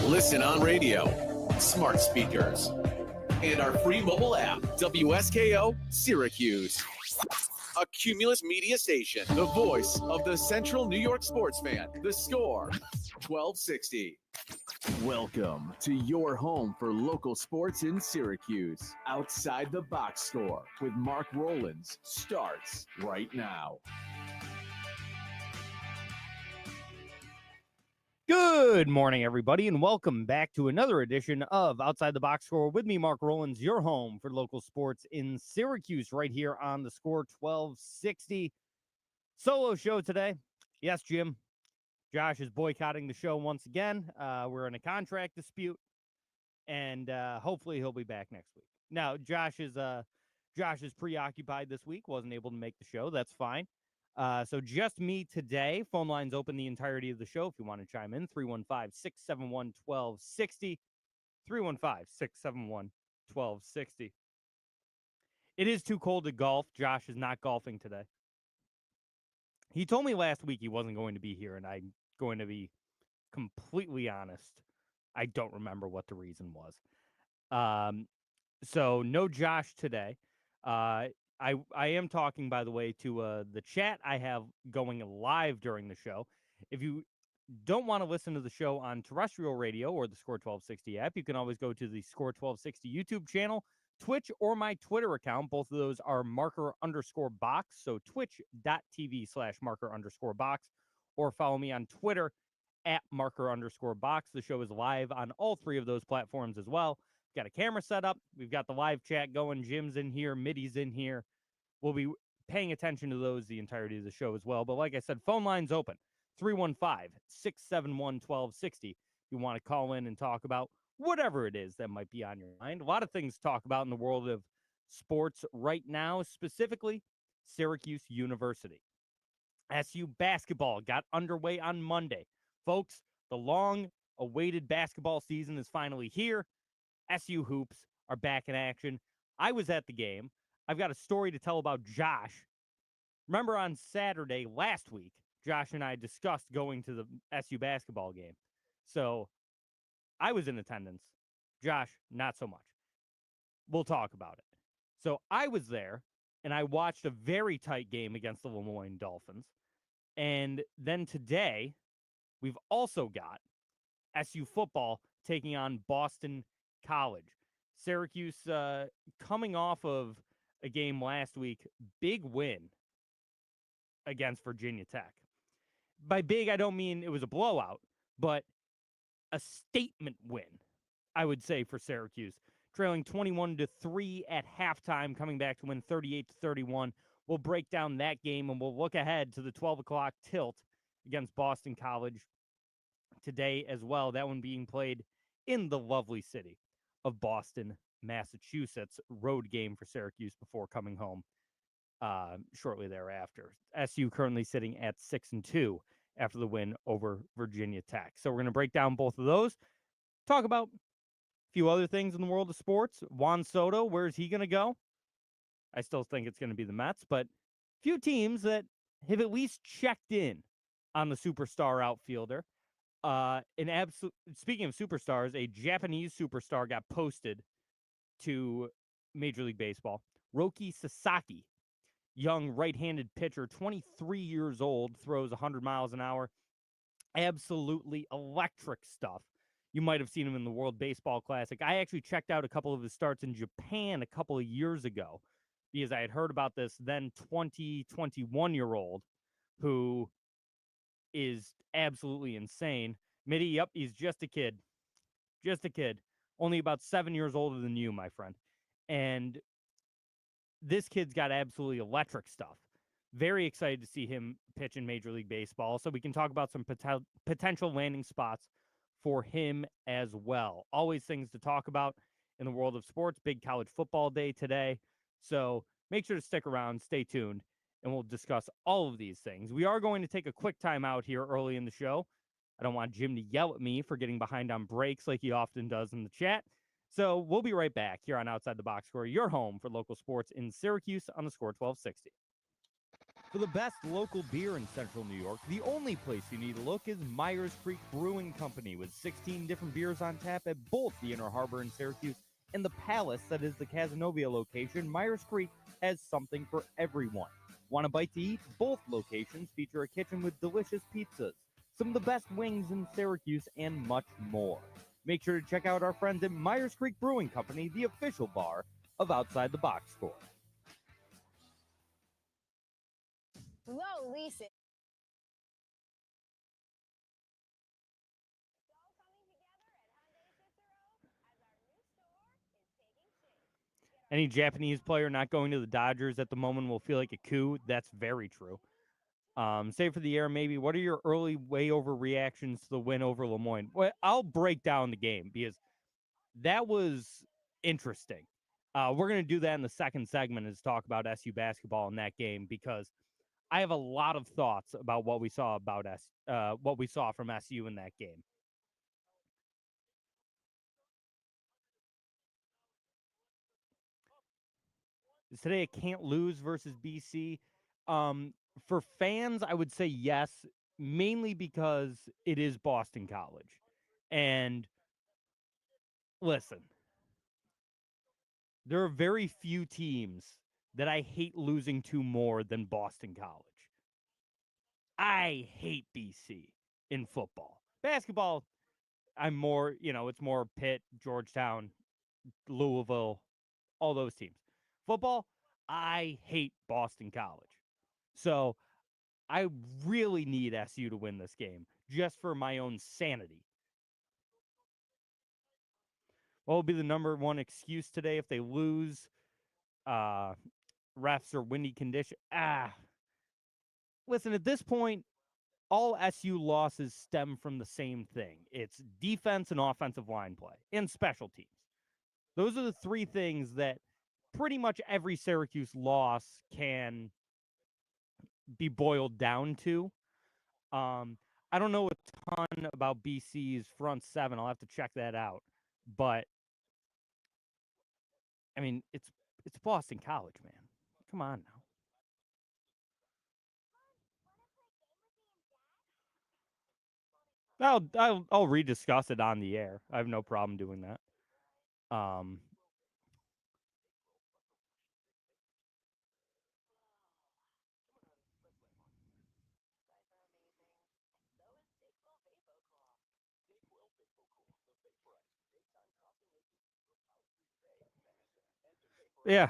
Listen on radio, smart speakers, and our free mobile app, WSKO Syracuse. A Cumulus Media station, the voice of the Central New York sports fan. The Score, 1260. Welcome to your home for local sports in Syracuse. Outside the Box Score with Mark Rowlands starts right now. Good morning, everybody, and welcome back to another edition of Outside the Box Score with me, Mark Rowlands, your home for local sports in Syracuse, right here on the Score 1260. Solo show today. Yes, Jim. Josh is boycotting the show once again. We're in a contract dispute, and hopefully he'll be back next week. Now, Josh is preoccupied this week, wasn't able to make the show. That's fine. So just me today. Phone lines open the entirety of the show if you want to chime in. 315-671-1260. 315-671-1260. It is too cold to golf. Josh is not golfing today. He told me last week he wasn't going to be here, and I'm going to be completely honest. I don't remember what the reason was. So no Josh today. I am talking, by the way, to the chat I have going live during the show. If you don't want to listen to the show on terrestrial radio or the Score 1260 app, you can always go to the Score 1260 YouTube channel, Twitch, or my Twitter account. Both of those are marker_box, so twitch.tv/marker_box, or follow me on Twitter at marker_box. The show is live on all three of those platforms as well. Got a camera set up. We've got the live chat going. Jim's in here. Middy's in here. We'll be paying attention to those the entirety of the show as well. But like I said, phone lines open. 315-671-1260. You want to call in and talk about whatever it is that might be on your mind. A lot of things to talk about in the world of sports right now, specifically Syracuse University. SU basketball got underway on Monday. Folks, the long-awaited basketball season is finally here. SU hoops are back in action. I was at the game. I've got a story to tell about Josh. Remember on Saturday last week, Josh and I discussed going to the SU basketball game. So I was in attendance. Josh, not so much. We'll talk about it. So I was there, and I watched a very tight game against the LeMoyne Dolphins. And then today, we've also got SU football taking on Boston College. Syracuse coming off of a game last week, big win against Virginia Tech. By big, I don't mean it was a blowout, but a statement win, I would say, for Syracuse. Trailing 21-3 at halftime, coming back to win 38-31. We'll break down that game, and we'll look ahead to the 12 o'clock tilt against Boston College today as well. That one being played in the lovely city of Boston, Massachusetts. Road game for Syracuse before coming home shortly thereafter. SU currently sitting at 6-2 after the win over Virginia Tech. So we're going to break down both of those, talk about a few other things in the world of sports. Juan Soto, where's he going to go? I still think it's going to be the Mets, but a few teams that have at least checked in on the superstar outfielder. Speaking of superstars, a Japanese superstar got posted to Major League Baseball. Roki Sasaki, young right-handed pitcher, 23 years old, throws 100 miles an hour. Absolutely electric stuff. You might have seen him in the World Baseball Classic. I actually checked out a couple of his starts in Japan a couple of years ago because I had heard about this then 21-year-old who is absolutely insane. Mitty, yep, he's just a kid. Just a kid. Only about 7 years older than you, my friend. And this kid's got absolutely electric stuff. Very excited to see him pitch in Major League Baseball. So we can talk about some potential landing spots for him as well. Always things to talk about in the world of sports. Big college football day today. So make sure to stick around, stay tuned, and we'll discuss all of these things. We are going to take a quick time out here early in the show. I don't want Jim to yell at me for getting behind on breaks like he often does in the chat. So we'll be right back here on Outside the Box Score, your home for local sports in Syracuse on the Score 1260. For the best local beer in Central New York, the only place you need to look is Myers Creek Brewing Company, with 16 different beers on tap at both the Inner Harbor in Syracuse and the Palace that is the Cazenovia location. Myers Creek has something for everyone. Want a bite to eat? Both locations feature a kitchen with delicious pizzas, some of the best wings in Syracuse, and much more. Make sure to check out our friends at Myers Creek Brewing Company, the official bar of Outside the Box Score. Low leasing. Any Japanese player not going to the Dodgers at the moment will feel like a coup. That's very true. Save for the air, maybe. What are your early way over reactions to the win over LeMoyne? Well, I'll break down the game because that was interesting. We're going to do that in the second segment, is talk about SU basketball in that game, because I have a lot of thoughts about what we saw from SU in that game. Is today a can't lose versus BC? For fans, I would say yes, mainly because it is Boston College. And listen, there are very few teams that I hate losing to more than Boston College. I hate BC in football. Basketball, I'm more, it's more Pitt, Georgetown, Louisville, all those teams. Football, I hate Boston College. So I really need SU to win this game just for my own sanity. What will be the number one excuse today if they lose? Refs or windy condition. Listen, at this point, all SU losses stem from the same thing. It's defense and offensive line play and special teams. Those are the three things that pretty much every Syracuse loss can be boiled down to. I don't know a ton about BC's front seven. I'll have to check that out. But I mean, it's Boston College, man. Come on now. I'll rediscuss it on the air. I have no problem doing that. Yeah,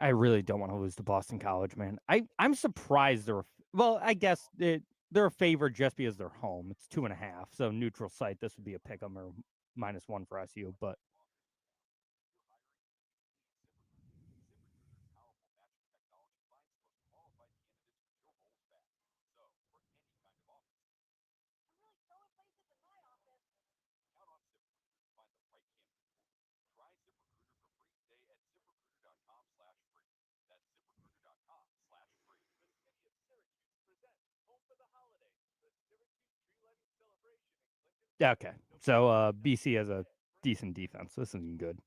I really don't want to lose to Boston College, man. I'm surprised well, I guess they're a favorite just because they're home. It's 2.5, so neutral site. This would be a pick 'em or -1 for SU, but yeah, okay. So BC has a decent defense. This isn't good.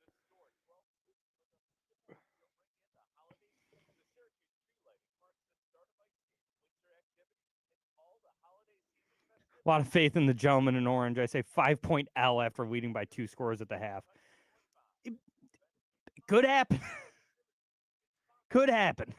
A lot of faith in the gentleman in orange. I say 5-point L after leading by 2 scores at the half. It could happen. Could happen.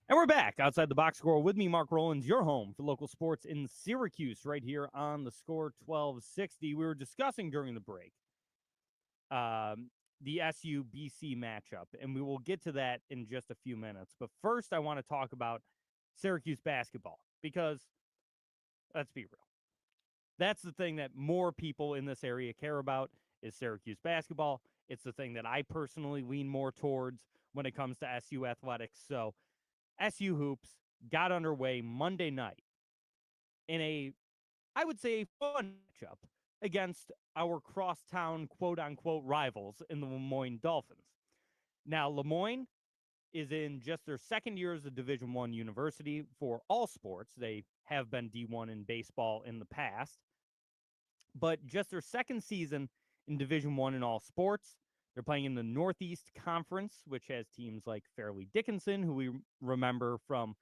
And we're back outside the box score with me, Mark Rowlands, your home for local sports in Syracuse, right here on the Score 1260. We were discussing during the break the SU BC matchup, and we will get to that in just a few minutes. But first, I want to talk about Syracuse basketball, because let's be real, that's the thing that more people in this area care about, is Syracuse basketball. It's the thing that I personally lean more towards when it comes to SU athletics. So SU hoops got underway Monday night in I would say, a fun matchup against our crosstown quote-unquote rivals in the LeMoyne Dolphins. Now, LeMoyne is in just their second year as a Division I university for all sports. They have been D1 in baseball in the past, but just their second season in Division I in all sports. They're playing in the Northeast Conference, which has teams like Fairleigh Dickinson, who we remember from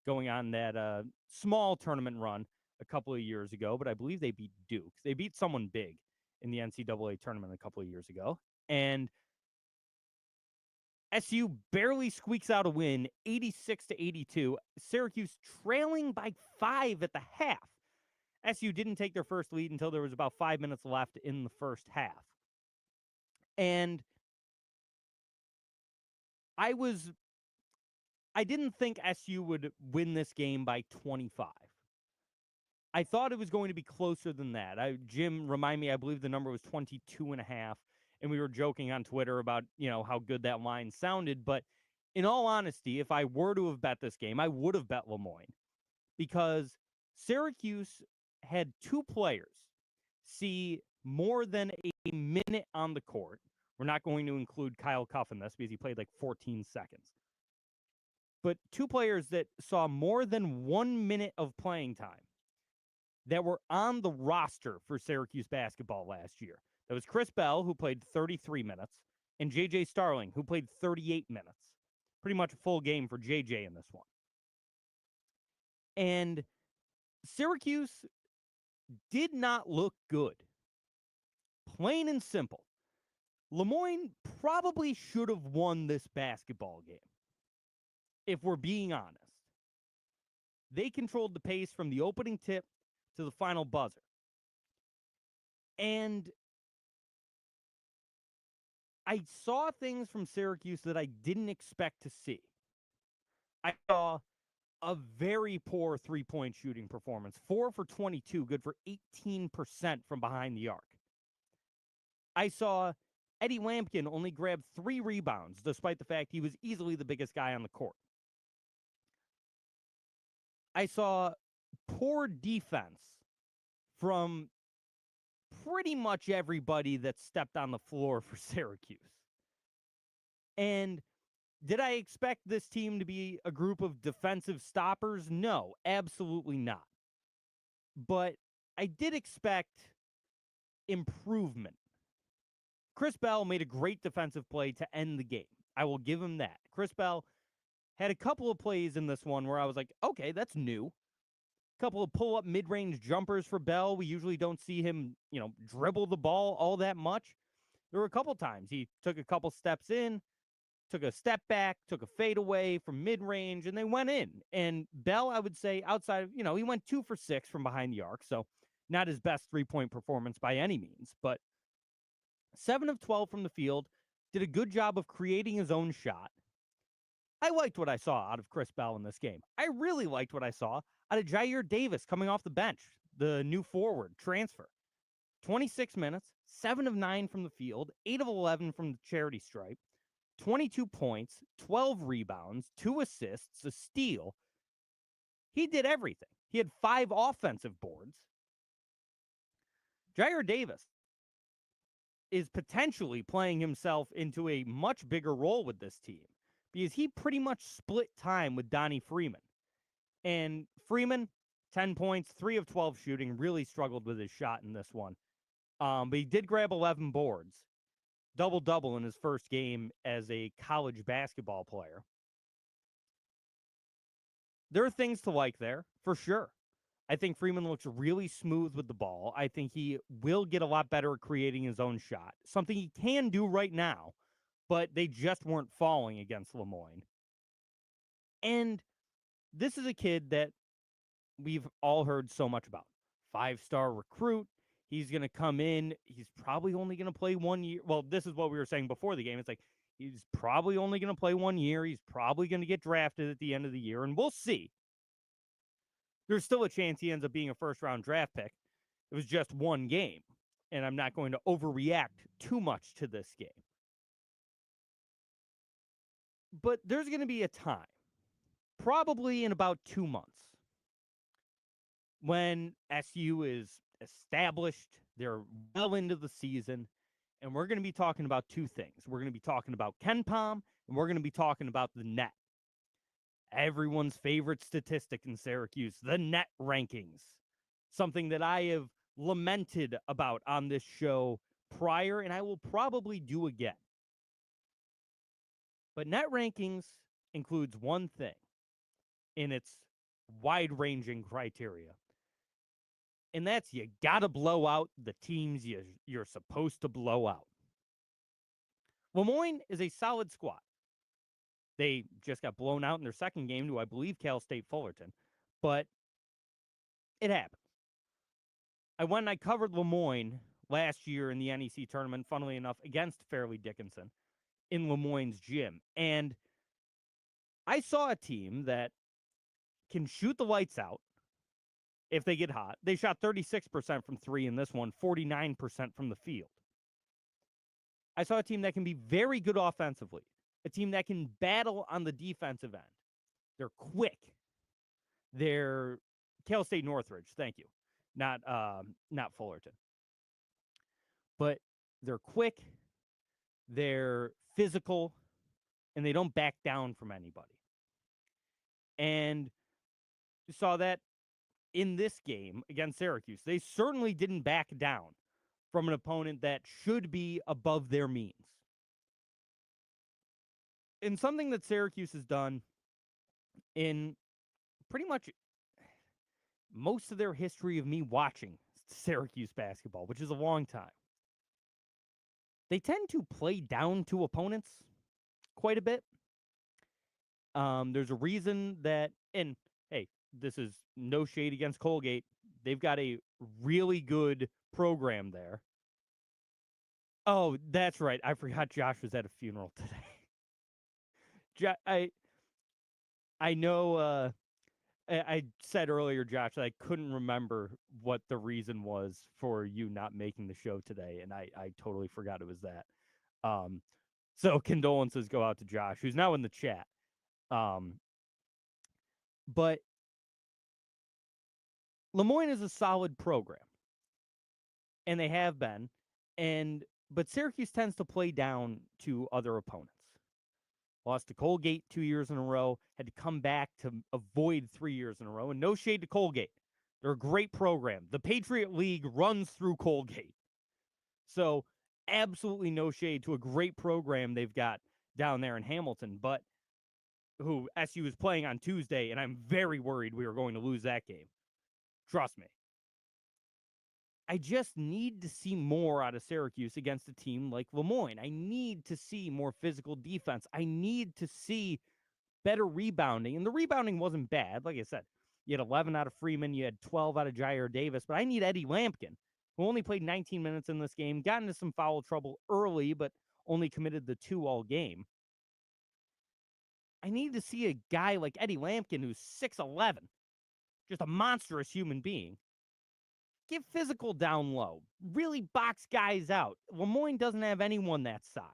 going on that small tournament run a couple of years ago, but I believe they beat Duke. They beat someone big in the NCAA tournament a couple of years ago. And SU barely squeaks out a win, 86-82. Syracuse trailing by 5 at the half. SU didn't take their first lead until there was about 5 minutes left in the first half. And I didn't think SU would win this game by 25. I thought it was going to be closer than that. Jim, remind me, I believe the number was 22.5. And we were joking on Twitter about, how good that line sounded. But in all honesty, if I were to have bet this game, I would have bet LeMoyne, because Syracuse had 2 players see more than a minute on the court. We're not going to include Kyle Cuff in this because he played like 14 seconds. But 2 players that saw more than 1 minute of playing time that were on the roster for Syracuse basketball last year. That was Chris Bell, who played 33 minutes, and J.J. Starling, who played 38 minutes. Pretty much a full game for J.J. in this one. And Syracuse did not look good. Plain and simple. LeMoyne probably should have won this basketball game, if we're being honest. They controlled the pace from the opening tip to the final buzzer. And I saw things from Syracuse that I didn't expect to see. I saw a very poor three-point shooting performance. 4 for 22, good for 18% from behind the arc. I saw Eddie Lampkin only grab 3 rebounds, despite the fact he was easily the biggest guy on the court. I saw poor defense from pretty much everybody that stepped on the floor for Syracuse. And did I expect this team to be a group of defensive stoppers? No, absolutely not. But I did expect improvement. Chris Bell made a great defensive play to end the game. I will give him that. Chris Bell had a couple of plays in this one where I was like, okay, that's new. A couple of pull-up mid-range jumpers for Bell. We usually don't see him, dribble the ball all that much. There were a couple times he took a couple steps in, took a step back, took a fade away from mid-range, and they went in. And Bell, I would say, outside of, he went 2 for 6 from behind the arc, so not his best three-point performance by any means, but 7 of 12 from the field, did a good job of creating his own shot. I liked what I saw out of Chris Bell in this game. I really liked what I saw out of Jair Davis coming off the bench, the new forward transfer. 26 minutes, 7 of 9 from the field, 8 of 11 from the charity stripe, 22 points, 12 rebounds, 2 assists, a steal. He did everything. He had 5 offensive boards. Jair Davis is potentially playing himself into a much bigger role with this team because he pretty much split time with Donnie Freeman. And Freeman, 10 points, 3 of 12 shooting, really struggled with his shot in this one. But he did grab 11 boards, double-double in his first game as a college basketball player. There are things to like there, for sure. I think Freeman looks really smooth with the ball. I think he will get a lot better at creating his own shot, something he can do right now, but they just weren't falling against LeMoyne. And this is a kid that we've all heard so much about. 5-star recruit. He's going to come in. He's probably only going to play 1 year. Well, this is what we were saying before the game. It's like he's probably only going to play 1 year. He's probably going to get drafted at the end of the year, and we'll see. There's still a chance he ends up being a first-round draft pick. It was just 1 game, and I'm not going to overreact too much to this game. But there's going to be a time, probably in about 2 months, when SU is established, they're well into the season, and we're going to be talking about two things. We're going to be talking about Ken Pom, and we're going to be talking about the net. Everyone's favorite statistic in Syracuse, the net rankings. Something that I have lamented about on this show prior, and I will probably do again. But net rankings includes one thing in its wide-ranging criteria, and that's you got to blow out the teams you're supposed to blow out. LeMoyne is a solid squad. They just got blown out in their second game to, I believe, Cal State Fullerton, but it happens. I went and I covered LeMoyne last year in the NEC tournament, funnily enough, against Fairleigh Dickinson in LeMoyne's gym, and I saw a team that can shoot the lights out if they get hot. They shot 36% from three in this one, 49% from the field. I saw a team that can be very good offensively, a team that can battle on the defensive end. They're quick. They're Cal State Northridge, thank you, not Fullerton. But they're quick, they're physical, and they don't back down from anybody. And you saw that in this game against Syracuse. They certainly didn't back down from an opponent that should be above their means. And something that Syracuse has done in pretty much most of their history of me watching Syracuse basketball, which is a long time, they tend to play down to opponents quite a bit. There's a reason that, and hey, this is no shade against Colgate. They've got a really good program there. Oh, that's right. I forgot Josh was at a funeral today. I know I said earlier, Josh, that I couldn't remember what the reason was for you not making the show today, and I totally forgot it was that. So condolences go out to Josh, who's now in the chat. But LeMoyne is a solid program, and they have been, but Syracuse tends to play down to other opponents. Lost to Colgate 2 years in a row, had to come back to avoid 3 years in a row, and no shade to Colgate. They're a great program. The Patriot League runs through Colgate. So absolutely no shade to a great program they've got down there in Hamilton, but who SU is playing on Tuesday, and I'm very worried we are going to lose that game. Trust me. I just need to see more out of Syracuse against a team like LeMoyne. I need to see more physical defense. I need to see better rebounding. And the rebounding wasn't bad. Like I said, you had 11 out of Freeman. You had 12 out of Jair Davis. But I need Eddie Lampkin, who only played 19 minutes in this game, got into some foul trouble early, but only committed the 2 all game. I need to see a guy like Eddie Lampkin, who's 6'11", just a monstrous human being. Get physical down low. Really box guys out. LeMoyne doesn't have anyone that size.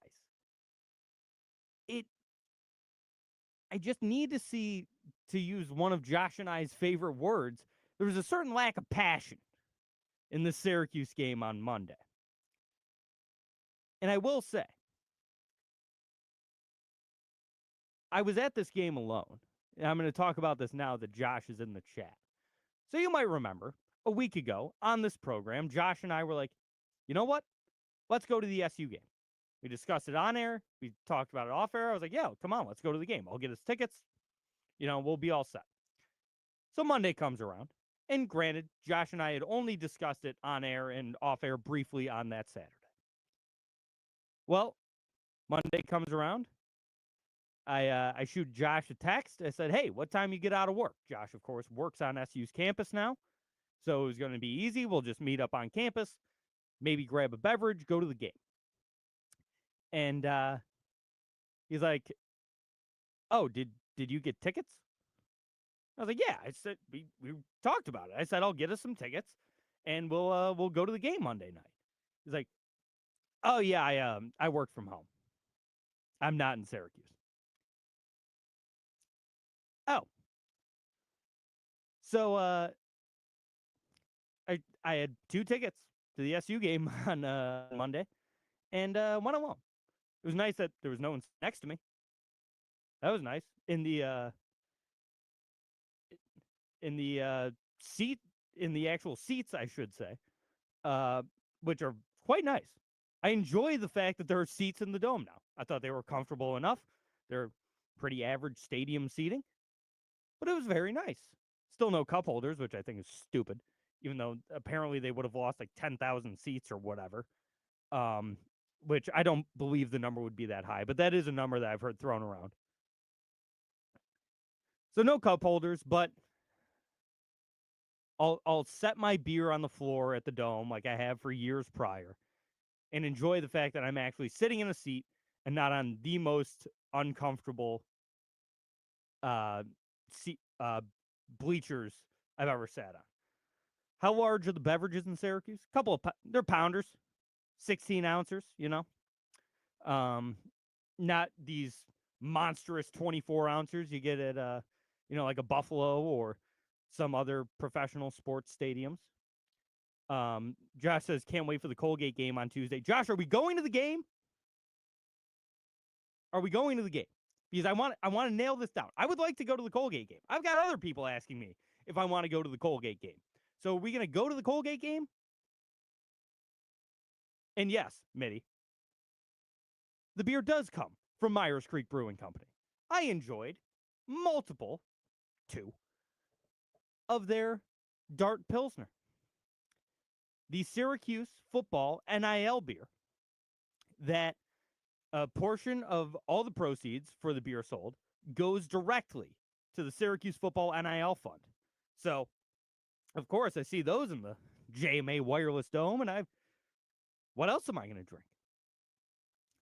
I just need to see, to use one of Josh and I's favorite words, there was a certain lack of passion in the Syracuse game on Monday. And I will say, I was at this game alone. And I'm going to talk about this now that Josh is in the chat. So you might remember, a week ago on this program, Josh and I were like, you know what? Let's go to the SU game. We discussed it on air. We talked about it off air. I was like, yeah, come on, let's go to the game. I'll get us tickets. We'll be all set. So Monday comes around. And granted, Josh and I had only discussed it on air and off air briefly on that Saturday. Well, Monday comes around. I shoot Josh a text. I said, hey, what time you get out of work? Josh, of course, works on SU's campus now. So it was going to be easy. We'll just meet up on campus, maybe grab a beverage, go to the game. And he's like, oh, did you get tickets? I was like, yeah. I said, we talked about it. I said, I'll get us some tickets, and we'll go to the game Monday night. He's like, oh, yeah, I work from home. I'm not in Syracuse. Oh. So I had 2 tickets to the SU game on Monday, and went alone. It was nice that there was no one next to me. That was nice. In the seat, in the actual seats, I should say, which are quite nice. I enjoy the fact that there are seats in the dome now. I thought they were comfortable enough. They're pretty average stadium seating, but it was very nice. Still no cup holders, which I think is stupid, even though apparently they would have lost like 10,000 seats or whatever, which I don't believe the number would be that high, but that is a number that I've heard thrown around. So no cup holders, but I'll set my beer on the floor at the dome like I have for years prior and enjoy the fact that I'm actually sitting in a seat and not on the most uncomfortable bleachers I've ever sat on. How large are the beverages in Syracuse? They're pounders, 16 ounces, not these monstrous 24 ounces you get at, like a Buffalo or some other professional sports stadiums. Josh says, can't wait for the Colgate game on Tuesday. Josh, are we going to the game? Are we going to the game? Because I want to nail this down. I would like to go to the Colgate game. I've got other people asking me if I want to go to the Colgate game. So are we going to go to the Colgate game? And yes, Mitty, the beer does come from Myers Creek Brewing Company. I enjoyed two of their Dart Pilsner. The Syracuse football NIL beer, that a portion of all the proceeds for the beer sold goes directly to the Syracuse football NIL fund. So, of course, I see those in the JMA Wireless Dome, and what else am I going to drink?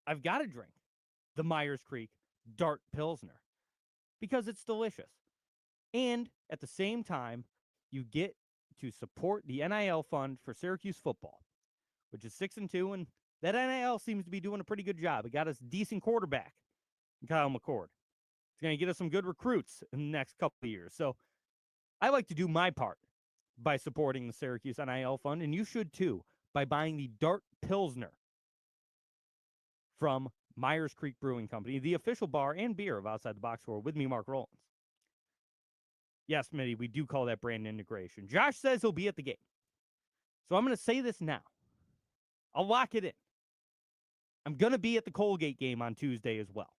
I've got to drink the Myers Creek Dart Pilsner because it's delicious. And at the same time, you get to support the NIL fund for Syracuse football, which is 6-2, and that NIL seems to be doing a pretty good job. It got us a decent quarterback, Kyle McCord. It's going to get us some good recruits in the next couple of years. So I like to do my part by supporting the Syracuse NIL fund, and you should too, by buying the Dart Pilsner from Myers Creek Brewing Company, the official bar and beer of Outside the Box Score, with me, Mark Rowlands. Yes, Mitty, we do call that brand integration. Josh says he'll be at the game. So I'm going to say this now. I'll lock it in. I'm going to be at the Colgate game on Tuesday as well.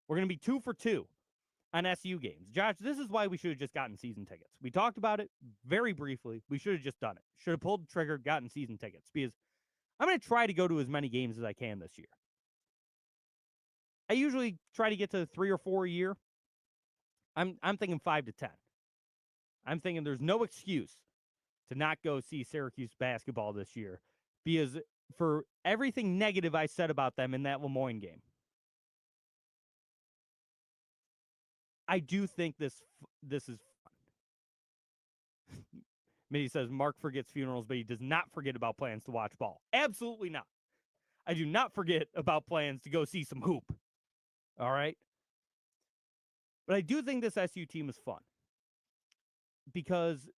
We're going to be 2 for 2 on SU games. Josh, this is why we should have just gotten season tickets. We talked about it very briefly. We should have just done it. Should have pulled the trigger, gotten season tickets, because I'm going to try to go to as many games as I can this year. I usually try to get to 3 or 4 a year. I'm thinking 5 to 10. I'm thinking there's no excuse to not go see Syracuse basketball this year, because for everything negative I said about them in that LeMoyne game, I do think this is fun. Mitty says Mark forgets funerals, but he does not forget about plans to watch ball. Absolutely not. I do not forget about plans to go see some hoop. All right? But I do think this SU team is fun because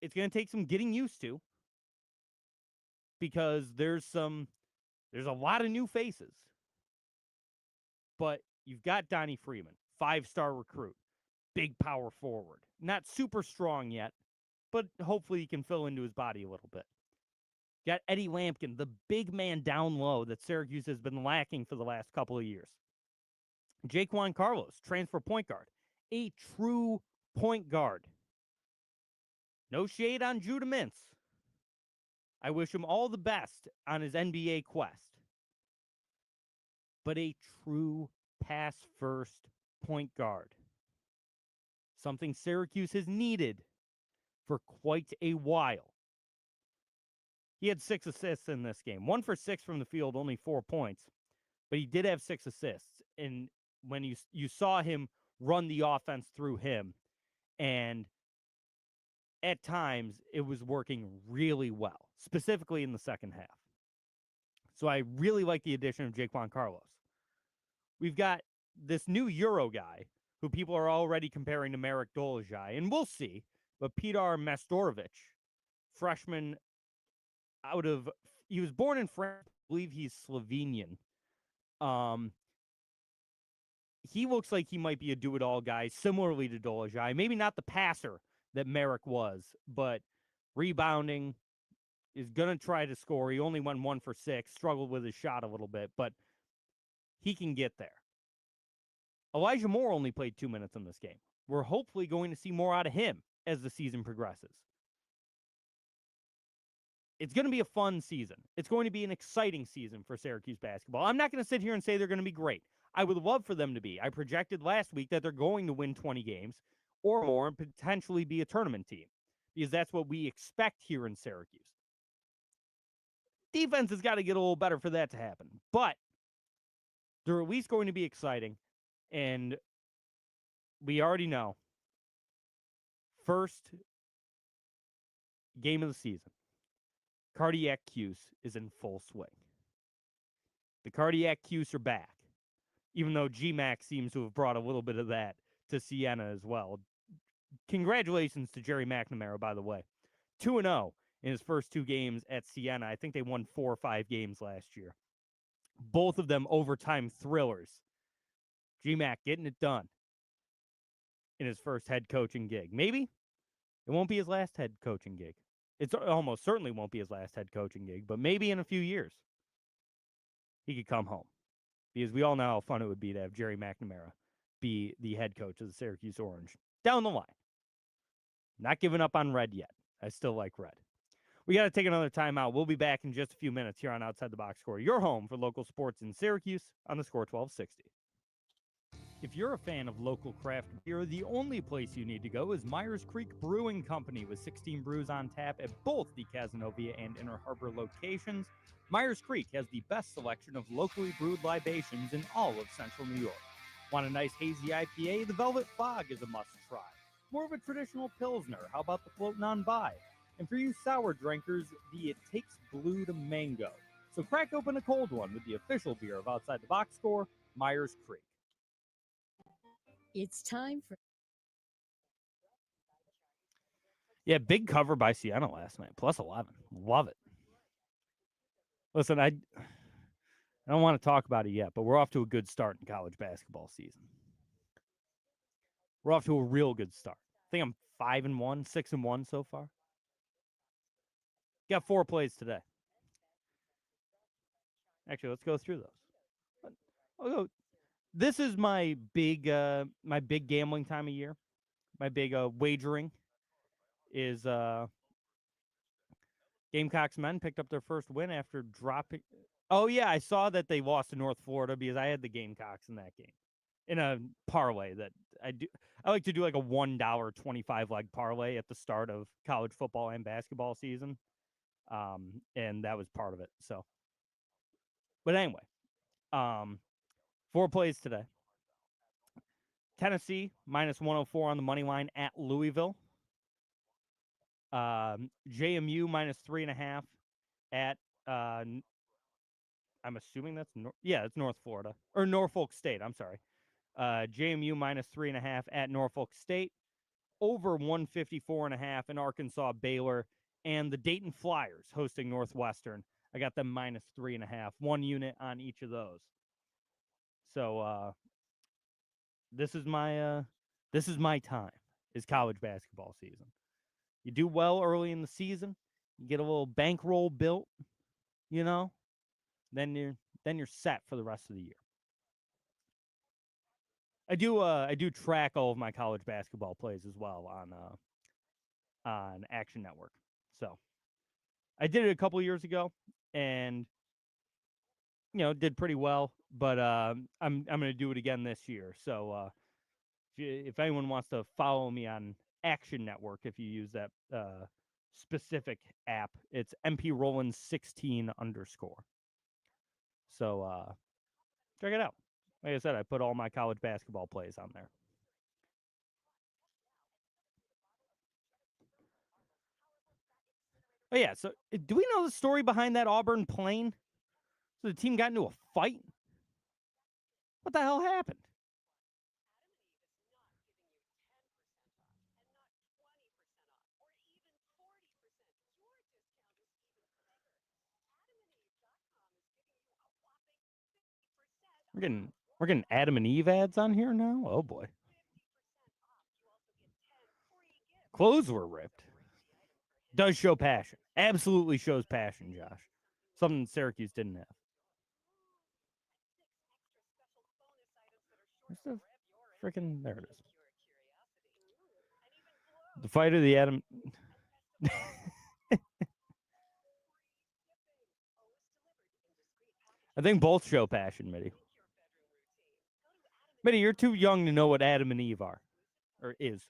it's going to take some getting used to, because there's a lot of new faces. But you've got Donnie Freeman, 5-star recruit, big power forward. Not super strong yet, but hopefully he can fill into his body a little bit. Got Eddie Lampkin, the big man down low that Syracuse has been lacking for the last couple of years. Jaquan Carlos, transfer point guard, a true point guard. No shade on Judah Mintz. I wish him all the best on his NBA quest. But a true pass-first point guard. Something Syracuse has needed for quite a while. He had 6 assists in this game. 1 for 6 from the field, only 4 points. But he did have 6 assists. And when you saw him run the offense through him, and at times it was working really well, specifically in the second half. So I really like the addition of Jaquan Carlos. We've got this new Euro guy who people are already comparing to Marek Dolezaj, and we'll see, but Petar Mastorovic freshman he was born in France. I believe he's Slovenian. He looks like he might be a do-it-all guy, similarly to Dolajai. Maybe not the passer that Merrick was, but rebounding, is going to try to score. He only went 1 for 6, struggled with his shot a little bit, but he can get there. Elijah Moore only played 2 minutes in this game. We're hopefully going to see more out of him as the season progresses. It's going to be a fun season. It's going to be an exciting season for Syracuse basketball. I'm not going to sit here and say they're going to be great. I would love for them to be. I projected last week that they're going to win 20 games or more and potentially be a tournament team, because that's what we expect here in Syracuse. Defense has got to get a little better for that to happen, but they're at least going to be exciting, and we already know. First game of the season, cardiac cues is in full swing. The cardiac cues are back, even though GMAC seems to have brought a little bit of that to Siena as well. Congratulations to Jerry McNamara, by the way. 2-0 in his first 2 games at Siena. I think they won 4 or 5 games last year. Both of them overtime thrillers. GMAC getting it done in his first head coaching gig. Maybe it won't be his last head coaching gig. It almost certainly won't be his last head coaching gig, but maybe in a few years he could come home, because we all know how fun it would be to have Jerry McNamara be the head coach of the Syracuse Orange down the line. Not giving up on Red yet. I still like Red. We got to take another timeout. We'll be back in just a few minutes here on Outside the Box Score, your home for local sports in Syracuse on the Score 1260. If you're a fan of local craft beer, the only place you need to go is Myers Creek Brewing Company, with 16 brews on tap at both the Cazenovia and Inner Harbor locations. Myers Creek has the best selection of locally brewed libations in all of central New York. Want a nice hazy IPA? The Velvet Fog is a must-try. More of a traditional Pilsner, how about the Floatin' on By? And for you sour drinkers, the It Takes Blue to Mango. So crack open a cold one with the official beer of Outside the Box Score, Myers Creek. It's time for... Yeah, big cover by Siena last night, plus 11. Love it. Listen, I don't want to talk about it yet, but we're off to a good start in college basketball season. We're off to a real good start. I think I'm 5-1, 6-1 so far. Got 4 plays today. Actually, let's go through those. This is my big gambling time of year. My big wagering is Gamecocks men picked up their first win after dropping. Oh yeah, I saw that they lost to North Florida, because I had the Gamecocks in that game in a parlay that I do. I like to do like a $1.25 leg parlay at the start of college football and basketball season, and that was part of it. So, but anyway, 4 plays today. Tennessee minus 104 on the money line at Louisville. JMU minus 3.5 at I'm assuming that's it's North Florida, or Norfolk State. I'm sorry. JMU minus 3.5 at Norfolk State. Over 154.5 in Arkansas Baylor, and the Dayton Flyers hosting Northwestern. I got them minus 3.5, 1 unit on each of those. So this is my time. Is college basketball season. You do well early in the season, you get a little bankroll built, then you're set for the rest of the year. I do track all of my college basketball plays as well on Action Network. So I did it a couple years ago, and did pretty well. But I'm going to do it again this year. So if anyone wants to follow me on Action Network, if you use that specific app, it's MP Rowlands 16 _. So check it out. Like I said, I put all my college basketball plays on there. Oh yeah, so do we know the story behind that Auburn plane? So the team got into a fight? What the hell happened? We're getting Adam and Eve ads on here now. Oh boy. Clothes were ripped. Does show passion. Absolutely shows passion, Josh. Something Syracuse didn't have. Where's the freaking? There it is. The fight of the Adam. I think both show passion, Mitty. Mitty, you're too young to know what Adam and Eve are, or is.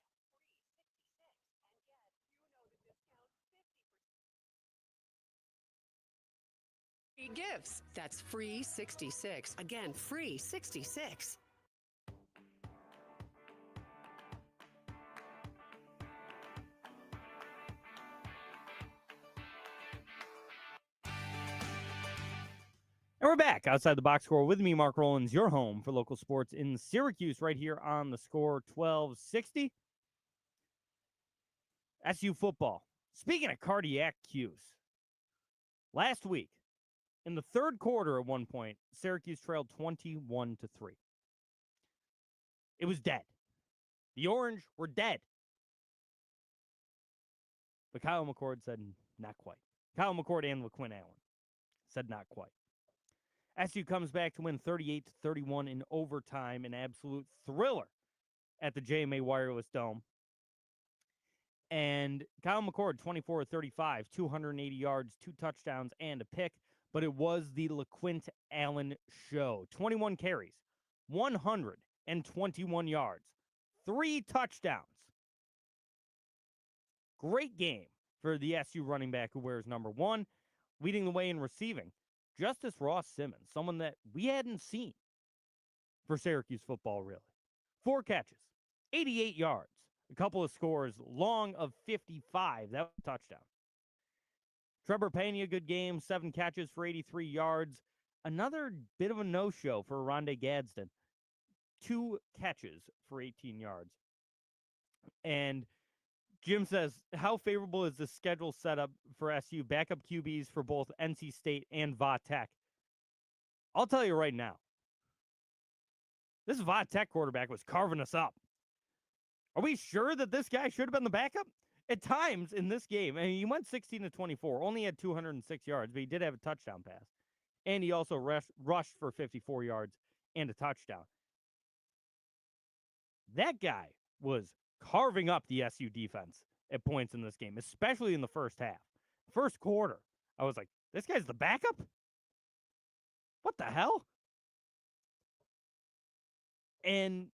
Free gifts. That's free 66. Again, free 66. And we're back outside the box score with me, Mark Rowlands, your home for local sports in Syracuse, right here on the score 1260. SU football. Speaking of cardiac cues, last week, in the third quarter at one point, Syracuse trailed 21-3. It was dead. The Orange were dead. But Kyle McCord said, not quite. Kyle McCord and LaQuinn Allen said not quite. SU comes back to win 38-31 in overtime, an absolute thriller at the JMA Wireless Dome. And Kyle McCord, 24-35, 280 yards, 2 touchdowns, and a pick. But it was the LaQuinn Allen show. 21 carries, 121 yards, 3 touchdowns. Great game for the SU running back who wears number 1, leading the way in receiving. Justice Ross Simmons, someone that we hadn't seen for Syracuse football, really. 4 catches, 88 yards, a couple of scores, long of 55. That was a touchdown. Trevor Pena, good game, 7 catches for 83 yards. Another bit of a no-show for Rondé Gadsden. 2 catches for 18 yards. And Jim says, how favorable is the schedule setup for SU? Backup QBs for both NC State and Va Tech. I'll tell you right now, this Va Tech quarterback was carving us up. Are we sure that this guy should have been the backup? At times in this game, and he went 16-24, only had 206 yards, but he did have a touchdown pass. And he also rushed for 54 yards and a touchdown. That guy was carving up the SU defense at points in this game, especially in the first half. First quarter, I was like, this guy's the backup? What the hell? And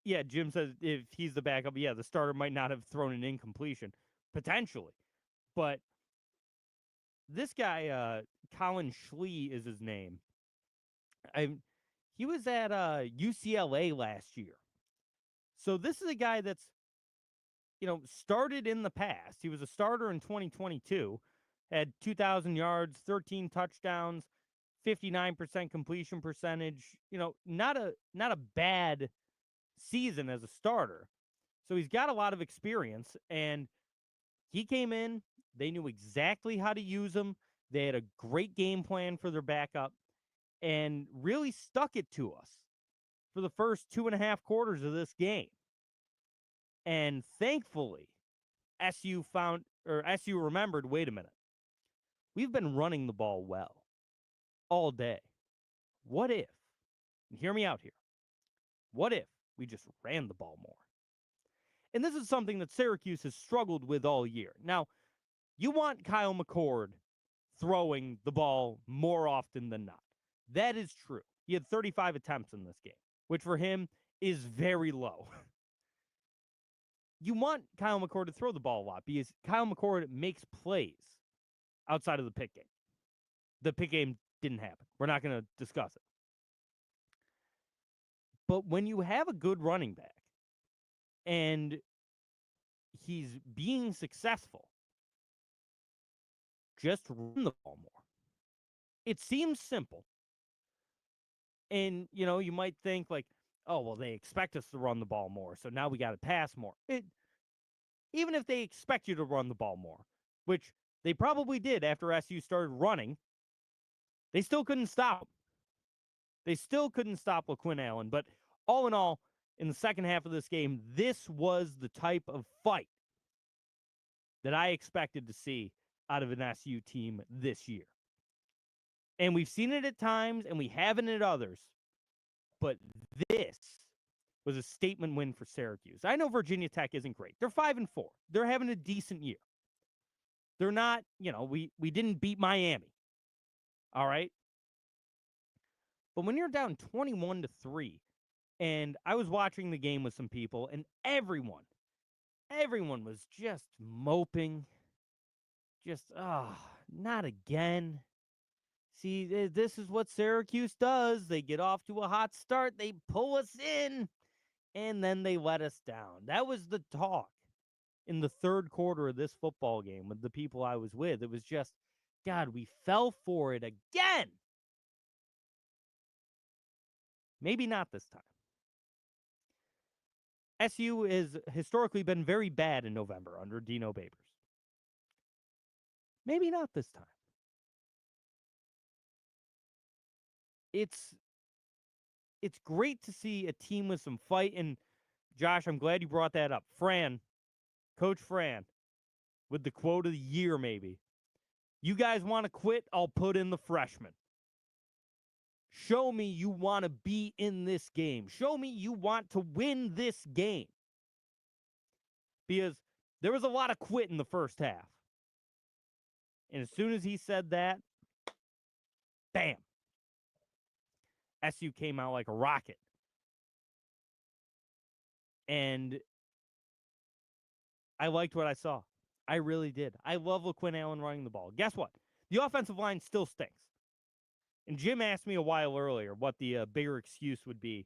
yeah, Jim says if he's the backup, yeah, the starter might not have thrown an incompletion, potentially. But this guy, Colin Schlee is his name. He was at UCLA last year. So this is a guy that's, started in the past. He was a starter in 2022, had 2,000 yards, 13 touchdowns, 59% completion percentage. Not a bad season as a starter. So he's got a lot of experience, and he came in. They knew exactly how to use him. They had a great game plan for their backup and really stuck it to us for the first 2.5 quarters of this game. And thankfully, SU remembered, wait a minute. We've been running the ball well all day. What if, and hear me out here, what if we just ran the ball more? And this is something that Syracuse has struggled with all year. Now, you want Kyle McCord throwing the ball more often than not. That is true. He had 35 attempts in this game, which for him is very low. You want Kyle McCord to throw the ball a lot because Kyle McCord makes plays outside of the pick game. The pick game didn't happen. We're not going to discuss it. But when you have a good running back and he's being successful, just run the ball more. It seems simple. And, you might think like, oh, well, they expect us to run the ball more, so now we got to pass more. Even if they expect you to run the ball more, which they probably did after SU started running, They still couldn't stop him. They still couldn't stop LeQuinn Allen. But all in all, in the second half of this game, this was the type of fight that I expected to see out of an SU team this year. And we've seen it at times, and we haven't at others. But this was a statement win for Syracuse. I know Virginia Tech isn't great. They're 5-4. They're having a decent year. They're not, we didn't beat Miami. All right? But when you're down 21-3, and I was watching the game with some people, and everyone was just moping. Just, not again. See, this is what Syracuse does. They get off to a hot start. They pull us in, and then they let us down. That was the talk in the third quarter of this football game with the people I was with. It was just, God, we fell for it again. Maybe not this time. SU has historically been very bad in November under Dino Babers. Maybe not this time. It's great to see a team with some fight. And Josh, I'm glad you brought that up. Coach Fran, with the quote of the year maybe. You guys want to quit? I'll put in the freshmen. Show me you want to be in this game. Show me you want to win this game. Because there was a lot of quit in the first half. And as soon as he said that, bam. SU came out like a rocket. And I liked what I saw. I really did. I love LeQuinn Allen running the ball. Guess what? The offensive line still stinks. And Jim asked me a while earlier what the bigger excuse would be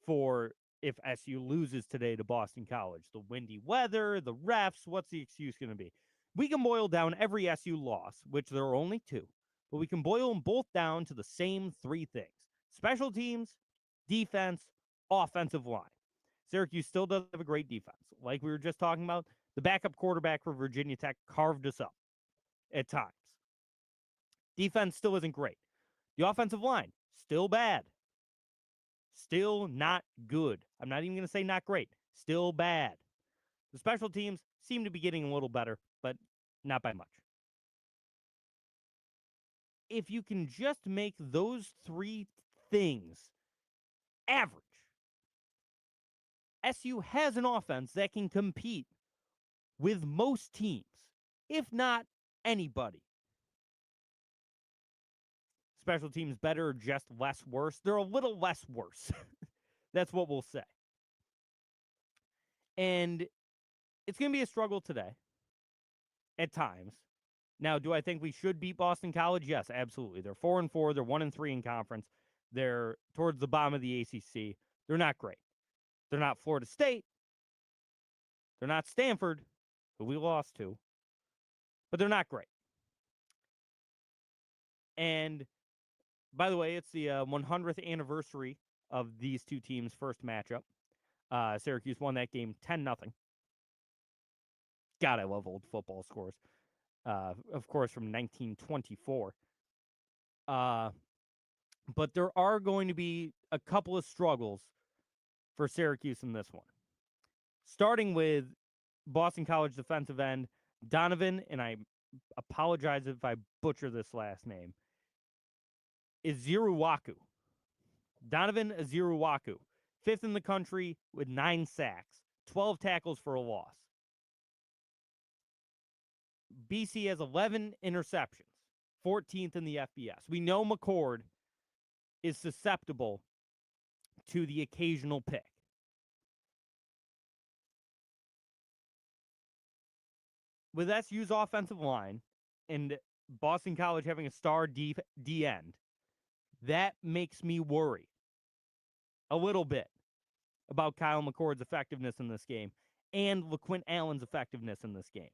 for if SU loses today to Boston College. The windy weather, the refs, what's the excuse going to be? We can boil down every SU loss, which there are only 2, but we can boil them both down to the same 3 things. Special teams, defense, offensive line. Syracuse still doesn't have a great defense. Like we were just talking about, the backup quarterback for Virginia Tech carved us up at times. Defense still isn't great. The offensive line, still bad. Still not good. I'm not even going to say not great. Still bad. The special teams seem to be getting a little better, but not by much. If you can just make those 3 things average, SU has an offense that can compete with most teams, if not anybody. Special teams better or just less worse? They're a little less worse. That's what we'll say. And it's going to be a struggle today at times. Now, do I think we should beat Boston College? Yes, absolutely. They're 4-4. They're 1-3 in conference. They're towards the bottom of the ACC. They're not great. They're not Florida State. They're not Stanford, who we lost to. But they're not great. And by the way, it's the 100th anniversary of these 2 teams' first matchup. Syracuse won that game 10-0. God, I love old football scores. Of course, from 1924. But there are going to be a couple of struggles for Syracuse in this one. Starting with Boston College defensive end Donovan, and I apologize if I butcher this last name, Iziruwaku. Donovan Iziruwaku, 5th in the country with 9 sacks, 12 tackles for a loss. BC has 11 interceptions, 14th in the FBS. We know McCord is susceptible to the occasional pick. With SU's offensive line and Boston College having a star D end, that makes me worry a little bit about Kyle McCord's effectiveness in this game and LeQuinn Allen's effectiveness in this game.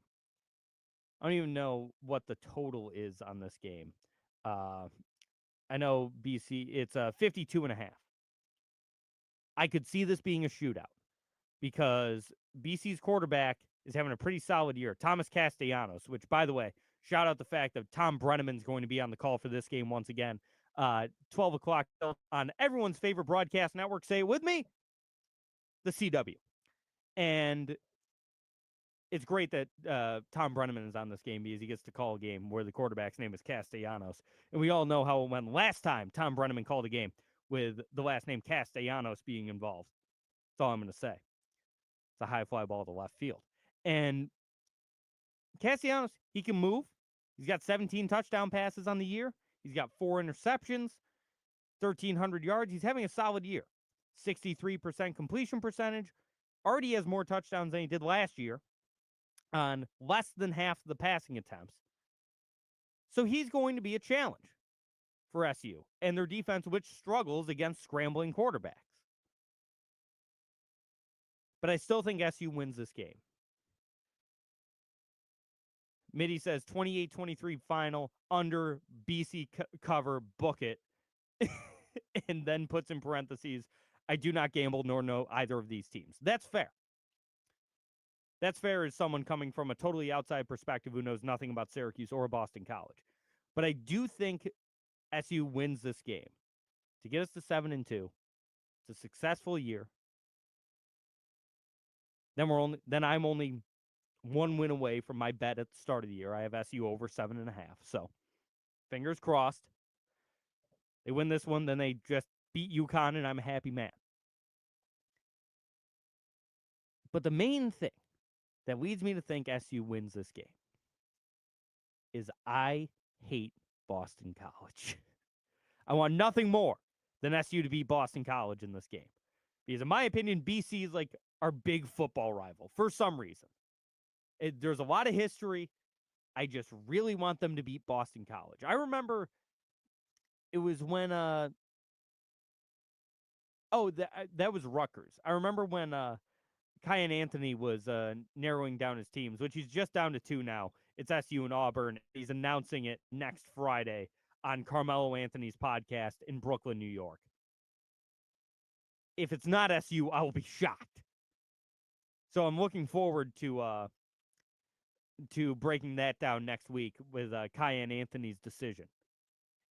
I don't even know what the total is on this game. I know BC, it's 52.5. I could see this being a shootout because BC's quarterback is having a pretty solid year. Thomas Castellanos, which, by the way, shout out the fact that Tom Brenneman's going to be on the call for this game once again. 12 o'clock on everyone's favorite broadcast network. Say it with me, the CW. And it's great that Tom Brenneman is on this game because he gets to call a game where the quarterback's name is Castellanos. And we all know how it went last time Tom Brenneman called a game with the last name Castellanos being involved. That's all I'm going to say. It's a high fly ball to left field. And Castellanos, he can move. He's got 17 touchdown passes on the year. He's got 4 interceptions, 1,300 yards. He's having a solid year. 63% completion percentage. Already has more touchdowns than he did last year on less than half of the passing attempts. So he's going to be a challenge for SU and their defense, which struggles against scrambling quarterbacks. But I still think SU wins this game. Mitty says 28-23 final, under BC cover, book it. And then puts in parentheses, I do not gamble nor know either of these teams. That's fair. That's fair as someone coming from a totally outside perspective who knows nothing about Syracuse or Boston College. But I do think SU wins this game to get us to 7-2. It's a successful year. Then I'm only 1 win away from my bet at the start of the year. I have SU over 7.5. So fingers crossed. They win this one, then they just beat UConn, and I'm a happy man. But the main thing that leads me to think SU wins this game is I hate Boston College. I want nothing more than SU to beat Boston College in this game. Because in my opinion, BC is like our big football rival for some reason. There's a lot of history. I just really want them to beat Boston College. I remember it was when that was Rutgers. I remember when Kyan Anthony was narrowing down his teams, which he's just down to 2 now. It's SU and Auburn. He's announcing it next Friday on Carmelo Anthony's podcast in Brooklyn, New York. If it's not SU, I will be shocked. So I'm looking forward to breaking that down next week with Kyan Anthony's decision.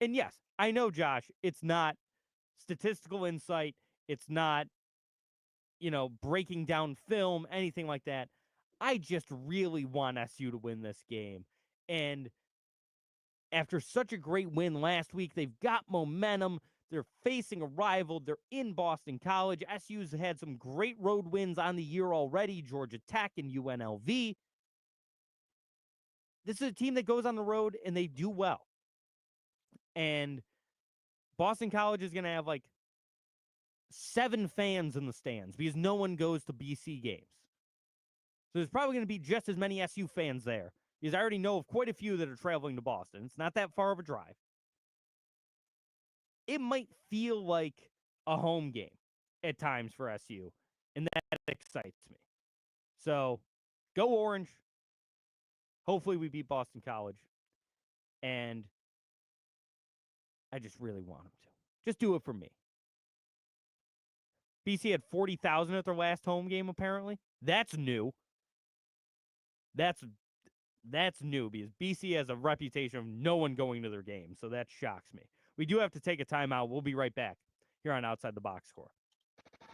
And yes, I know, Josh, it's not statistical insight. It's not, breaking down film, anything like that. I just really want SU to win this game. And after such a great win last week, they've got momentum. They're facing a rival. They're in Boston College. SU's had some great road wins on the year already, Georgia Tech and UNLV. This is a team that goes on the road, and they do well. And Boston College is going to have, 7 fans in the stands because no one goes to BC games. So there's probably going to be just as many SU fans there because I already know of quite a few that are traveling to Boston. It's not that far of a drive. It might feel like a home game at times for SU, and that excites me. So go Orange. Hopefully we beat Boston College. And I just really want them to. Just do it for me. BC had 40,000 at their last home game, apparently. That's new. That's new because BC has a reputation of no one going to their games, so that shocks me. We do have to take a timeout. We'll be right back here on Outside the Box Score.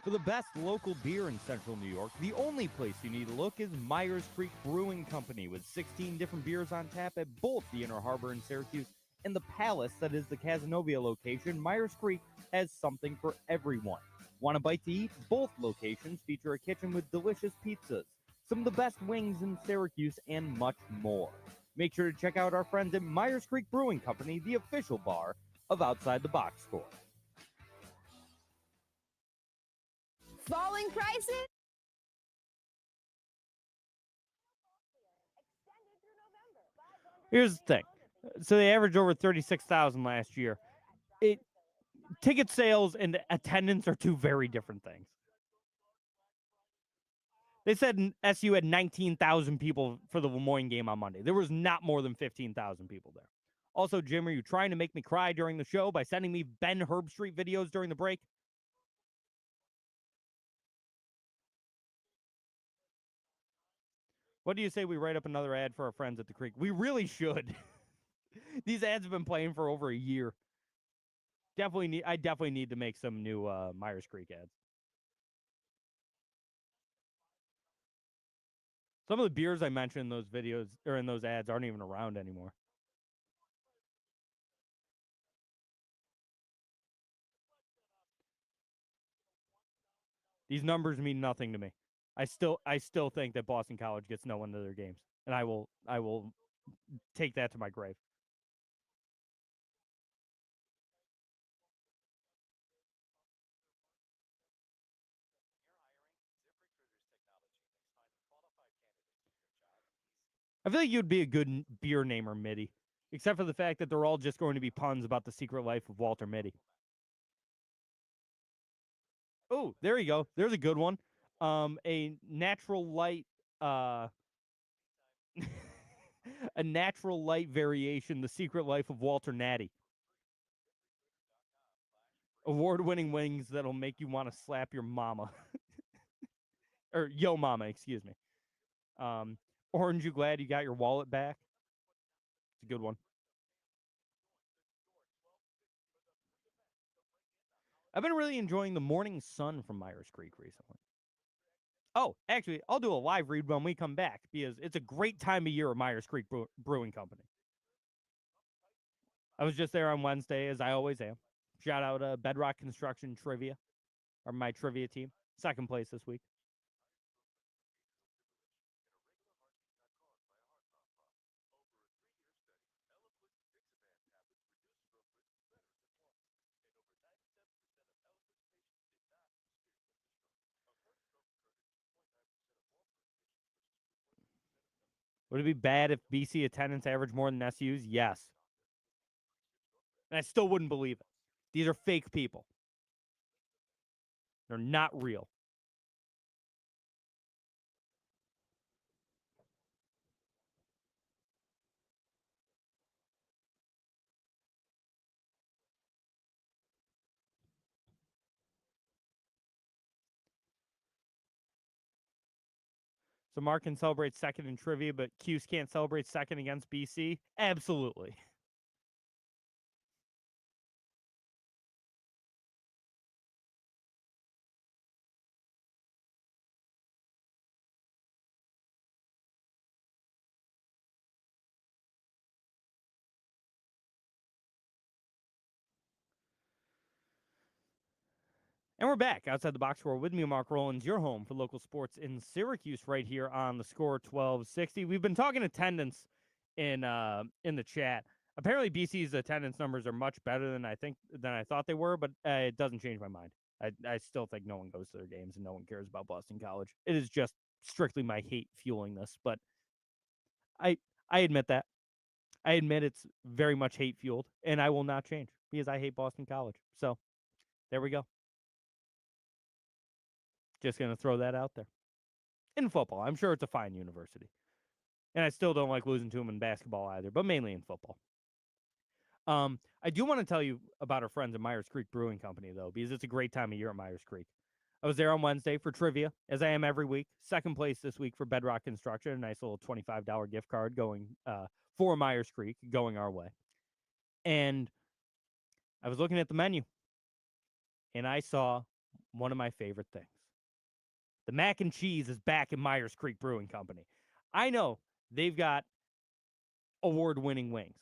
For the best local beer in Central New York, the only place you need to look is Myers Creek Brewing Company with 16 different beers on tap at both the Inner Harbor in Syracuse and the Palace that is the Cazenovia location. Myers Creek has something for everyone. Want a bite to eat? Both locations feature a kitchen with delicious pizzas, some of the best wings in Syracuse, and much more. Make sure to check out our friends at Myers Creek Brewing Company, the official bar of Outside the Box Score. Falling prices? Here's the thing. So they averaged over 36,000 last year. Ticket sales and attendance are 2 very different things. They said SU had 19,000 people for the LeMoyne game on Monday. There was not more than 15,000 people there. Also, Jim, are you trying to make me cry during the show by sending me Ben Herbstreit videos during the break? What do you say we write up another ad for our friends at the Creek? We really should. These ads have been playing for over a year. I definitely need to make some new Myers Creek ads. Some of the beers I mentioned in those videos or in those ads aren't even around anymore. These numbers mean nothing to me. I still think that Boston College gets no one to their games, and I will take that to my grave. I feel like you'd be a good beer namer, Mitty, except for the fact that they're all just going to be puns about the secret life of Walter Mitty. Oh, there you go. There's a good one. A natural light, a natural light variation, the secret life of Walter Natty. Award-winning wings that'll make you want to slap your mama. Or yo mama, excuse me. Orange, you glad you got your wallet back? It's a good one. I've been really enjoying the Morning Sun from Myers Creek recently. Oh, actually, I'll do a live read when we come back because it's a great time of year at Myers Creek Brewing Company. I was just there on Wednesday, as I always am. Shout out Bedrock Construction Trivia, or my trivia team. Second place this week. Would it be bad if BC attendance averaged more than SU's? Yes. And I still wouldn't believe it. These are fake people. They're not real. So Mark can celebrate second in trivia, but Cuse can't celebrate second against BC? Absolutely. And we're back outside the box score with me, Mark Rowlands, your home for local sports in Syracuse, right here on the score 1260. We've been talking attendance in the chat. Apparently, BC's attendance numbers are much better than I thought they were, but it doesn't change my mind. I still think no one goes to their games and no one cares about Boston College. It is just strictly my hate fueling this, but I admit that. I admit it's very much hate fueled, and I will not change because I hate Boston College. So there we go. Just going to throw that out there. In football, I'm sure it's a fine university. And I still don't like losing to them in basketball either, but mainly in football. I do want to tell you about our friends at Myers Creek Brewing Company, though, because it's a great time of year at Myers Creek. I was there on Wednesday for trivia, as I am every week. Second place this week for Bedrock Construction, a nice little $25 gift card going for Myers Creek, going our way. And I was looking at the menu, and I saw one of my favorite things. The mac and cheese is back at Myers Creek Brewing Company. I know they've got award-winning wings.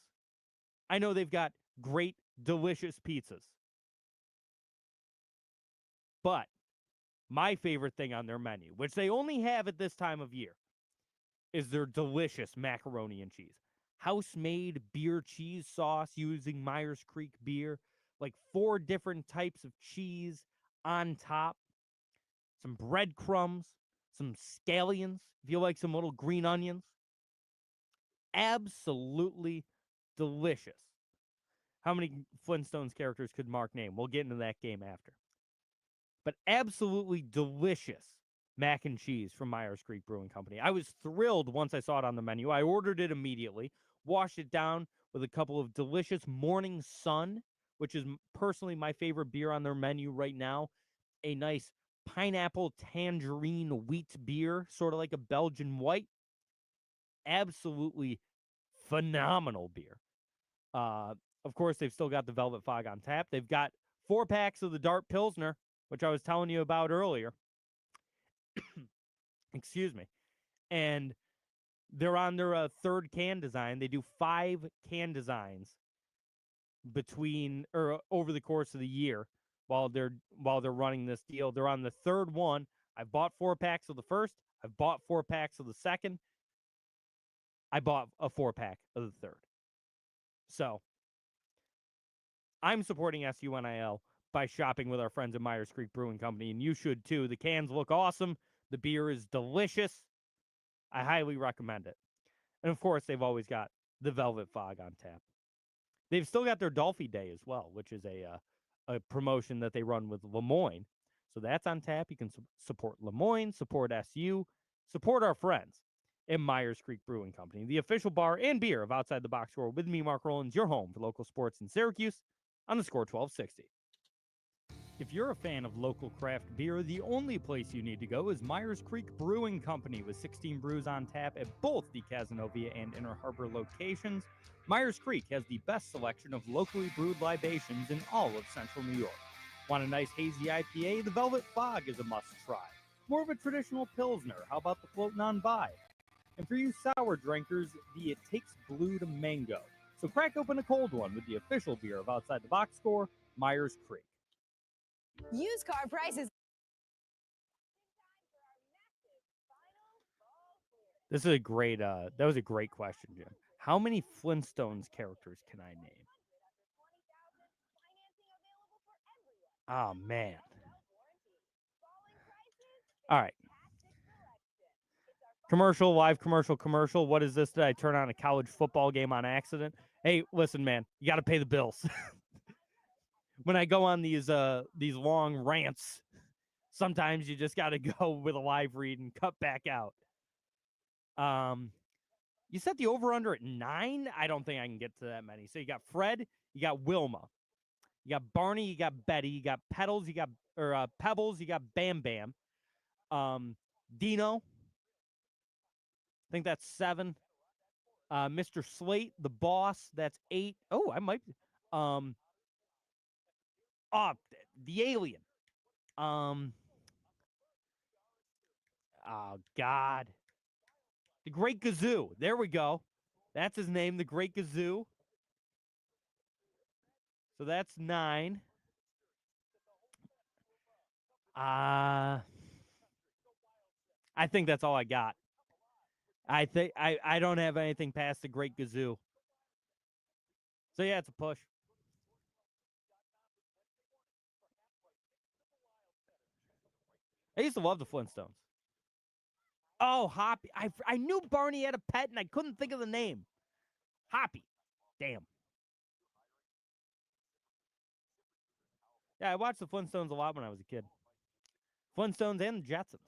I know they've got great, delicious pizzas. But my favorite thing on their menu, which they only have at this time of year, is their delicious macaroni and cheese. House-made beer cheese sauce using Myers Creek beer, like 4 different types of cheese on top. Some breadcrumbs, some scallions, if you like some little green onions. Absolutely delicious. How many Flintstones characters could Mark name? We'll get into that game after. But absolutely delicious mac and cheese from Myers Creek Brewing Company. I was thrilled once I saw it on the menu. I ordered it immediately, washed it down with a couple of delicious Morning Sun, which is personally my favorite beer on their menu right now. A nice pineapple tangerine wheat beer, sort of like a Belgian white. absolutely phenomenal beer. Of course, they've still got the Velvet Fog on tap. They've got 4 packs of the Dart Pilsner, which I was telling you about earlier. Excuse me. And they're on their third can design. They do 5 can designs between or over the course of the year while they're running this deal. They're on the third one. I've bought 4 packs of the first. I've bought 4 packs of the second. I bought a 4-pack of the third. So I'm supporting SUNIL by shopping with our friends at Myers Creek Brewing Company, and you should too. The cans look awesome. The beer is delicious. I highly recommend it. And of course, they've always got the Velvet Fog on tap. They've still got their Dolphy Day as well, which is a promotion that they run with LeMoyne. So that's on tap. You can support LeMoyne, support SU, support our friends at Myers Creek Brewing Company, the official bar and beer of Outside the Box Score. With me, Mark Rowlands, your home for local sports in Syracuse on the Score 1260. If you're a fan of local craft beer, the only place you need to go is Myers Creek Brewing Company with 16 brews on tap at both the Cazenovia and Inner Harbor locations. Myers Creek has the best selection of locally brewed libations in all of central New York. Want a nice hazy IPA? The Velvet Fog is a must-try. More of a traditional Pilsner, how about the Floatin' on By? And for you sour drinkers, the It Takes Blue to Mango. So crack open a cold one with the official beer of Outside the Box Score, Myers Creek. Used car prices. This is a great, that was a great question, Jim. How many Flintstones characters can I name? Oh, man. All right. Live commercial. What is this? Did I turn on a college football game on accident? Hey, listen, man, you got to pay the bills. When I go on these long rants, sometimes you just got to go with a live read and cut back out. You set the over-under at 9? I don't think I can get to that many. So you got Fred, you got Wilma, you got Barney, you got Betty, you got Pebbles, you got Bam Bam, Dino. I think that's 7. Mr. Slate, the boss, that's 8. Oh, I might. The alien. Oh God. The Great Gazoo. There we go. That's his name, the Great Gazoo. So that's 9. I think that's all I got. I think I don't have anything past the Great Gazoo. So yeah, it's a push. I used to love the Flintstones. Oh, Hoppy. I knew Barney had a pet and I couldn't think of the name. Hoppy. Damn. Yeah, I watched the Flintstones a lot when I was a kid. Flintstones and the Jetsons.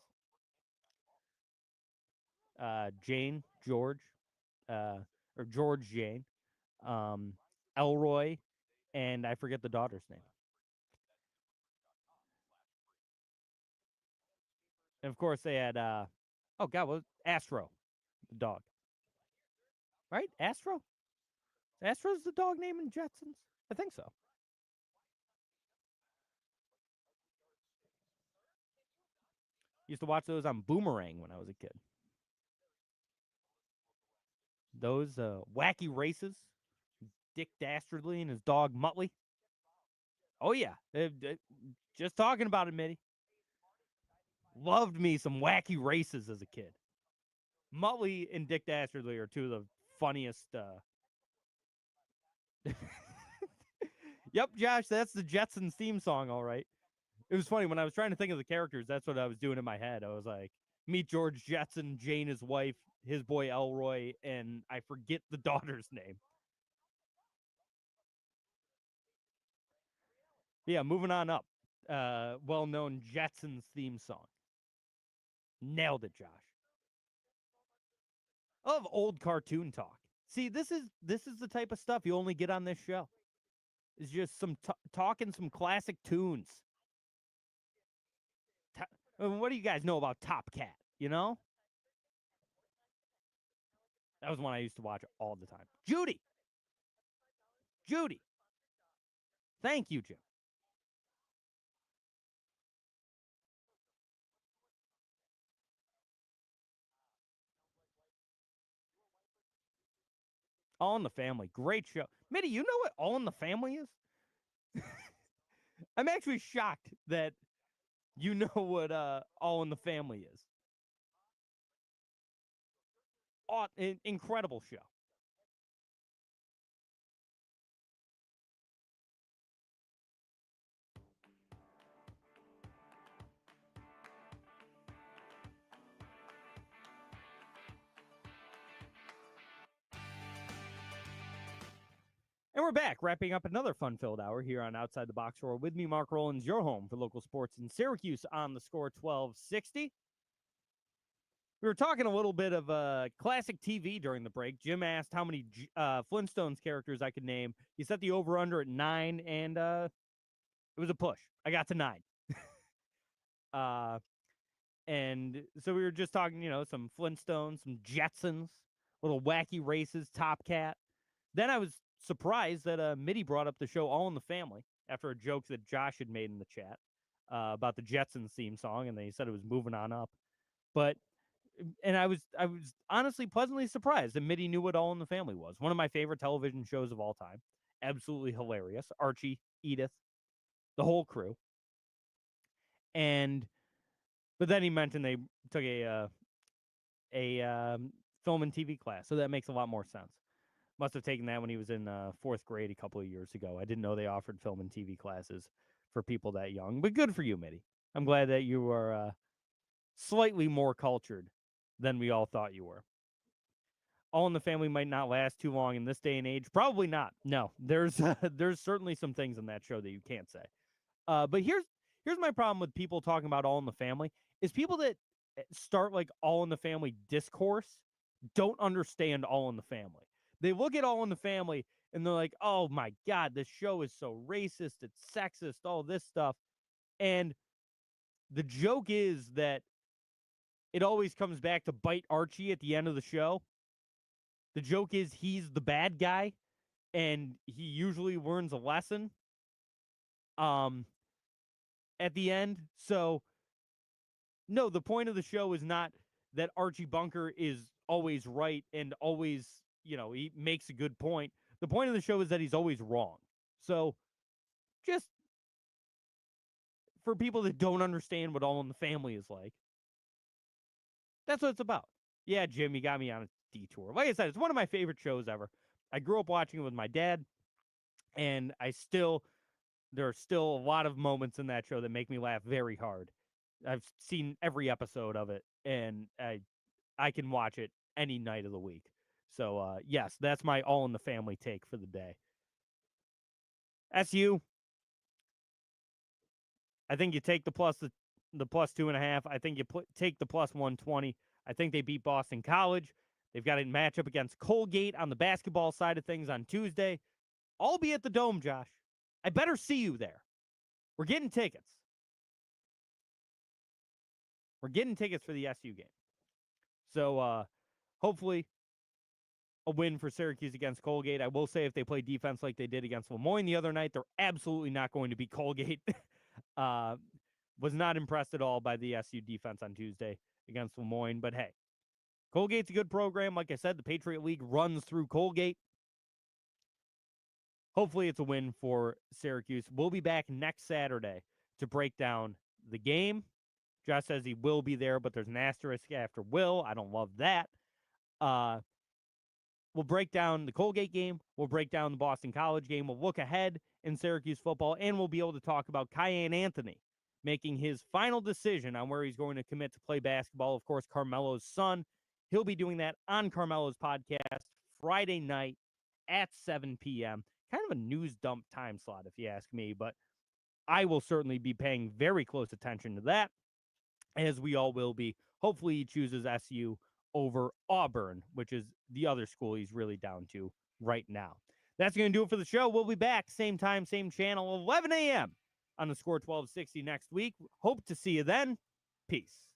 Jane, George, or George Jane, Elroy, and I forget the daughter's name. And of course they had Astro, the dog. Right? Astro? Astro's the dog name in Jetsons? I think so. Used to watch those on Boomerang when I was a kid. Those wacky races. Dick Dastardly and his dog Muttley. Oh, yeah. Just talking about it, Mitty. Loved me some wacky races as a kid. Muttley and Dick Dastardly are 2 of the funniest. Yep, Josh, that's the Jetsons theme song, all right. It was funny when I was trying to think of the characters. That's what I was doing in my head. I was like, meet George Jetson, Jane, his wife, his boy Elroy, and I forget the daughter's name. Yeah, moving on up. Well-known Jetsons theme song. Nailed it, Josh. I love old cartoon talk. See, this is the type of stuff you only get on this show. It's just some talking some classic tunes. What do you guys know about Top Cat? You know? That was one I used to watch all the time. Judy. Thank you, Jim. All in the Family. Great show. Mitty, you know what All in the Family is? I'm actually shocked that you know what All in the Family is. Incredible show. And we're back, wrapping up another fun-filled hour here on Outside the Box Score. With me, Mark Rowlands, your home for local sports in Syracuse on the Score 1260. We were talking a little bit of classic TV during the break. Jim asked how many Flintstones characters I could name. He set the over-under at 9, and it was a push. I got to 9. And so we were just talking, some Flintstones, some Jetsons, little wacky races, Top Cat. Then I was surprised that Mitty brought up the show All in the Family after a joke that Josh had made in the chat about the Jetsons theme song, and they said it was moving on up. And I was honestly pleasantly surprised that Mitty knew what All in the Family was. One of my favorite television shows of all time. Absolutely hilarious. Archie, Edith, the whole crew. But then he mentioned they took a film and TV class, so that makes a lot more sense. Must have taken that when he was in 4th grade a couple of years ago. I didn't know they offered film and TV classes for people that young. But good for you, Mitty. I'm glad that you are slightly more cultured than we all thought you were. All in the Family might not last too long in this day and age. Probably not. No, there's certainly some things in that show that you can't say. But here's my problem with people talking about All in the Family is people that start like All in the Family discourse don't understand All in the Family. They look at All in the Family and they're like, oh my God, this show is so racist, it's sexist, all this stuff. And the joke is that it always comes back to bite Archie at the end of the show. The joke is he's the bad guy and he usually learns a lesson at the end. So, no, the point of the show is not that Archie Bunker is always right and always, he makes a good point. The point of the show is that he's always wrong. So, just for people that don't understand what All in the Family is like, that's what it's about. Yeah, Jim, you got me on a detour. Like I said, it's one of my favorite shows ever. I grew up watching it with my dad, and there are still a lot of moments in that show that make me laugh very hard. I've seen every episode of it, and I can watch it any night of the week. So, yes, that's my All in the Family take for the day. SU, I think you take the plus 2.5. I think you take the plus 120. I think they beat Boston College. They've got a matchup against Colgate on the basketball side of things on Tuesday. I'll be at the Dome, Josh. I better see you there. We're getting tickets. We're getting tickets for the SU game. So, hopefully, a win for Syracuse against Colgate. I will say if they play defense like they did against LeMoyne the other night, they're absolutely not going to beat Colgate. Was not impressed at all by the SU defense on Tuesday against LeMoyne. But, hey, Colgate's a good program. Like I said, the Patriot League runs through Colgate. Hopefully it's a win for Syracuse. We'll be back next Saturday to break down the game. Josh says he will be there, but there's an asterisk after will. I don't love that. We'll break down the Colgate game. We'll break down the Boston College game. We'll look ahead in Syracuse football, and we'll be able to talk about Kyan Anthony making his final decision on where he's going to commit to play basketball. Of course, Carmelo's son. He'll be doing that on Carmelo's podcast Friday night at 7 p.m. Kind of a news dump time slot, if you ask me, but I will certainly be paying very close attention to that, as we all will be. Hopefully he chooses SU over Auburn, which is the other school he's really down to right now. That's going to do it for the show. We'll be back, same time, same channel, 11 a.m. on the Score 1260 next week. Hope to see you then. Peace.